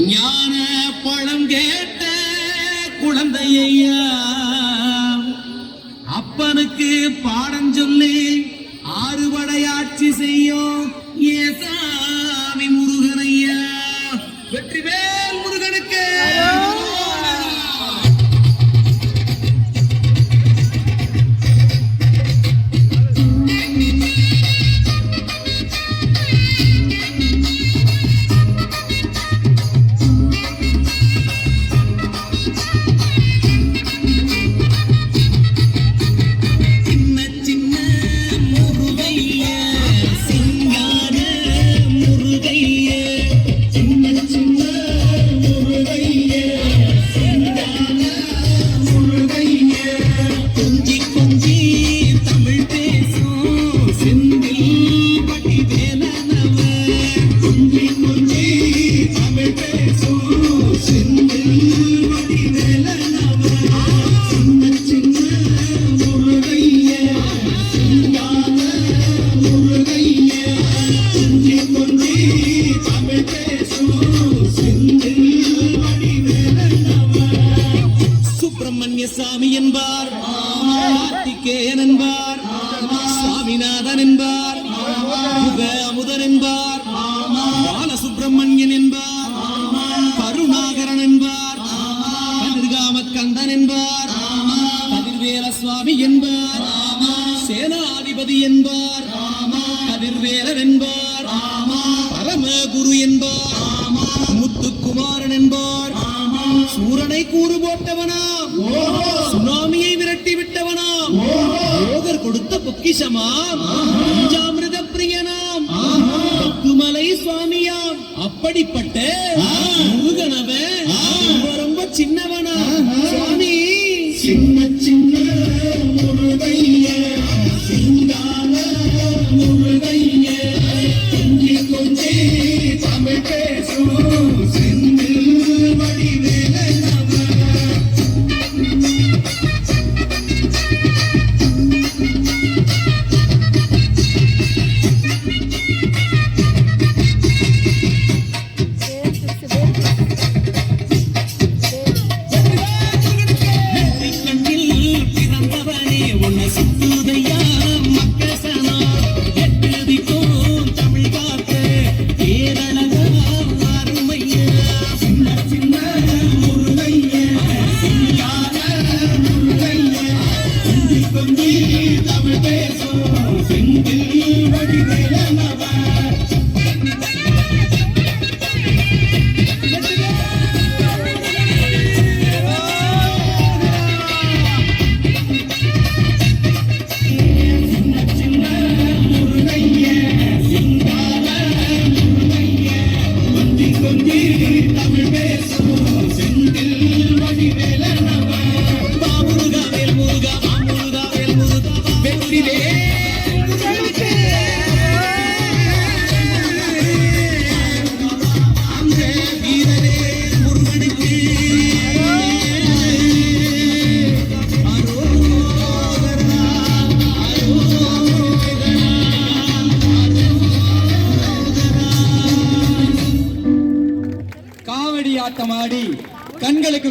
ஞான பழம் கேட்ட குழந்தையா அப்பனுக்கு பாடம் சொல்லி ஆறுபடையாட்சி செய்யும் ஏசாமி முருகனையா. வெற்றிவேல் முருகனுக்கு. சுப்பிரமணியசாமி என்பார், கார்த்திகேயன் என்பார், சுவாமிநாதன் என்பார், அமுதன் என்பார், பாலசுப்பிரமணியன் என்பார், கருணாகரன் என்பார், கதிர்காமக்கந்தன் என்பார், கதிர்வேல சுவாமி என்பார், சேனாதிபதி என்பார், கதிர்வேலன் என்பார், பரமகுரு என்பார், முத்துக்குமாரன் என்பார், சூரனை கூறு போட்டவனாம், சுனாமியை விரட்டி விட்டவனாம், யோகர் கொடுத்த பொக்கிஷமாம், பஞ்சாமிர்த பிரியனாம், பத்துமலை சுவாமியாம். அப்படிப்பட்ட முருகனவன் ரொம்ப சின்னவனா சுவாமி. சின்ன சின்ன முருகைய சிங்கான முருகைய கொஞ்சி கொஞ்சி தமிழ் பேசும் செந்தில் வடிவேல. ஆட்டமாடி கண்களுக்கு